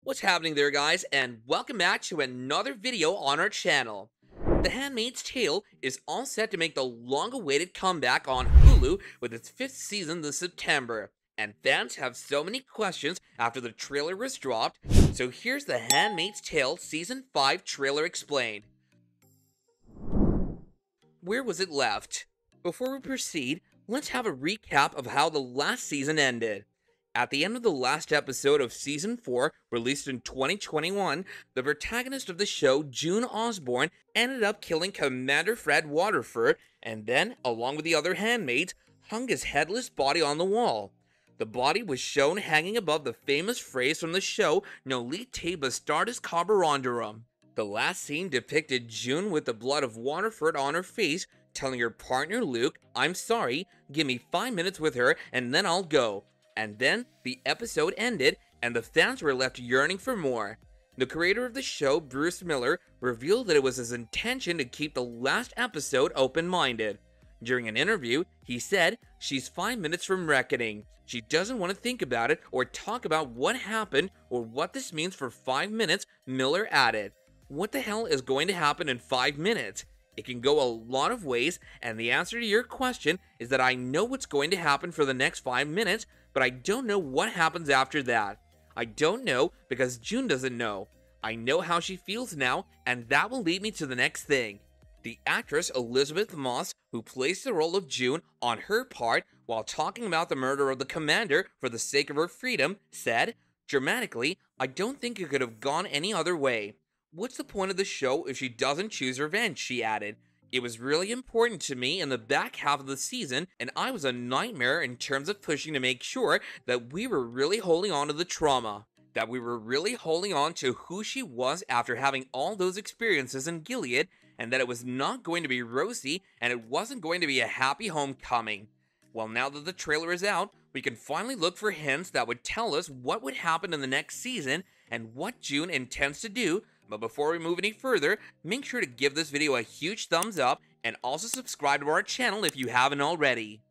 What's happening there, guys, and welcome back to another video on our channel. The Handmaid's Tale is all set to make the long-awaited comeback on Hulu with its 5th season this September, and fans have so many questions after the trailer was dropped, so here's the Handmaid's Tale Season 5 trailer explained. Where was it left? Before we proceed, let's have a recap of how the last season ended. At the end of the last episode of Season 4, released in 2021, the protagonist of the show, June Osborne, ended up killing Commander Fred Waterford, and then, along with the other handmaids, hung his headless body on the wall. The body was shown hanging above the famous phrase from the show, Nolite te bastardes carborundarum. The last scene depicted June with the blood of Waterford on her face, telling her partner Luke, "I'm sorry, give me 5 minutes with her and then I'll go." And then the episode ended and the fans were left yearning for more. The creator of the show, Bruce Miller, revealed that it was his intention to keep the last episode open-minded. During an interview, he said, "She's 5 minutes from reckoning. She doesn't want to think about it or talk about what happened or what this means for 5 minutes," Miller added. What the hell is going to happen in 5 minutes? It can go a lot of ways, and the answer to your question is that I know what's going to happen for the next 5 minutes, but I don't know what happens after that. I don't know because June doesn't know. I know how she feels now, and that will lead me to the next thing. The actress Elizabeth Moss, who plays the role of June, on her part, while talking about the murder of the commander for the sake of her freedom, said, "Dramatically, I don't think it could have gone any other way. What's the point of the show if she doesn't choose revenge?" she added. "It was really important to me in the back half of the season, and I was a nightmare in terms of pushing to make sure that we were really holding on to the trauma. That we were really holding on to who she was after having all those experiences in Gilead, and that it was not going to be rosy, and it wasn't going to be a happy homecoming. Well, now that the trailer is out, we can finally look for hints that would tell us what would happen in the next season and what June intends to do. But before we move any further, make sure to give this video a huge thumbs up and also subscribe to our channel if you haven't already."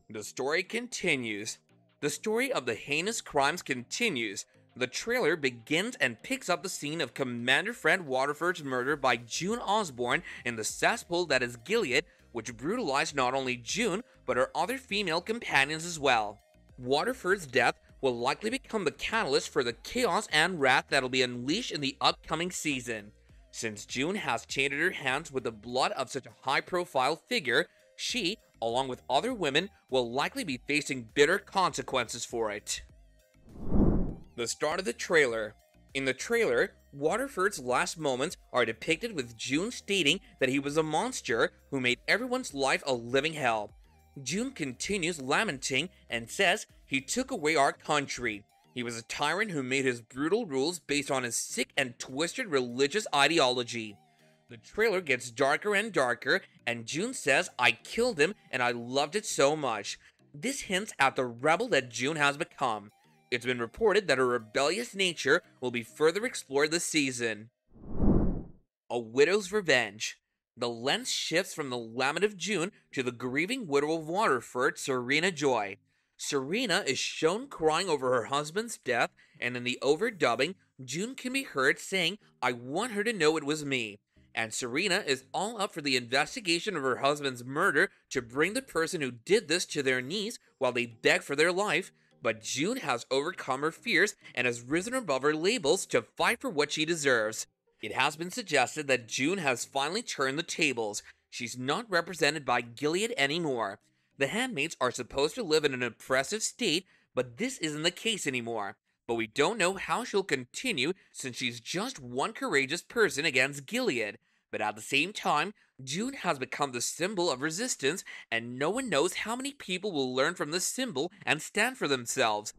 The story continues. The story of the heinous crimes continues. The trailer begins and picks up the scene of Commander Fred Waterford's murder by June Osborne in the cesspool that is Gilead, which brutalized not only June, but her other female companions as well. Waterford's death will likely become the catalyst for the chaos and wrath that'll be unleashed in the upcoming season. Since June has tainted her hands with the blood of such a high-profile figure, she, along with other women, will likely be facing bitter consequences for it. The start of the trailer. In the trailer, Waterford's last moments are depicted with June stating that he was a monster who made everyone's life a living hell. June continues lamenting and says he took away our country. He was a tyrant who made his brutal rules based on his sick and twisted religious ideology. The trailer gets darker and darker, and June says, "I killed him and I loved it so much." This hints at the rebel that June has become. It's been reported that her rebellious nature will be further explored this season. A widow's revenge. The lens shifts from the lament of June to the grieving widow of Waterford, Serena Joy. Serena is shown crying over her husband's death, and in the overdubbing, June can be heard saying, "I want her to know it was me." And Serena is all up for the investigation of her husband's murder to bring the person who did this to their knees while they beg for their life, but June has overcome her fears and has risen above her labels to fight for what she deserves. It has been suggested that June has finally turned the tables. She's not represented by Gilead anymore. The handmaids are supposed to live in an oppressive state, but this isn't the case anymore. But we don't know how she'll continue since she's just one courageous person against Gilead. But at the same time, June has become the symbol of resistance, and no one knows how many people will learn from this symbol and stand for themselves.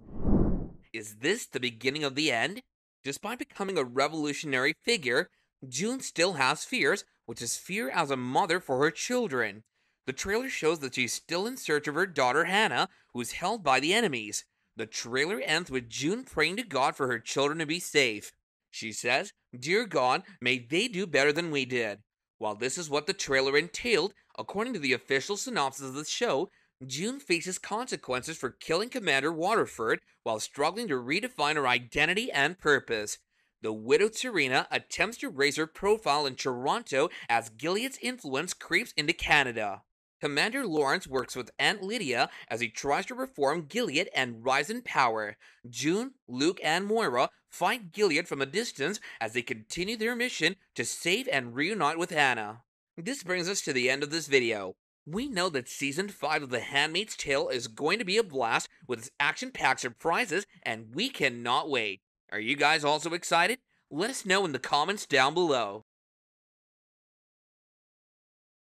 Is this the beginning of the end? Despite becoming a revolutionary figure, June still has fears, which is fear as a mother for her children. The trailer shows that she's still in search of her daughter Hannah, who's held by the enemies. The trailer ends with June praying to God for her children to be safe. She says, "Dear God, may they do better than we did." While this is what the trailer entailed, according to the official synopsis of the show, June faces consequences for killing Commander Waterford while struggling to redefine her identity and purpose. The widowed Serena attempts to raise her profile in Toronto as Gilead's influence creeps into Canada. Commander Lawrence works with Aunt Lydia as he tries to reform Gilead and rise in power. June, Luke, and Moira fight Gilead from a distance as they continue their mission to save and reunite with Anna. This brings us to the end of this video. We know that Season 5 of The Handmaid's Tale is going to be a blast with its action-packed surprises, and we cannot wait. Are you guys also excited? Let us know in the comments down below.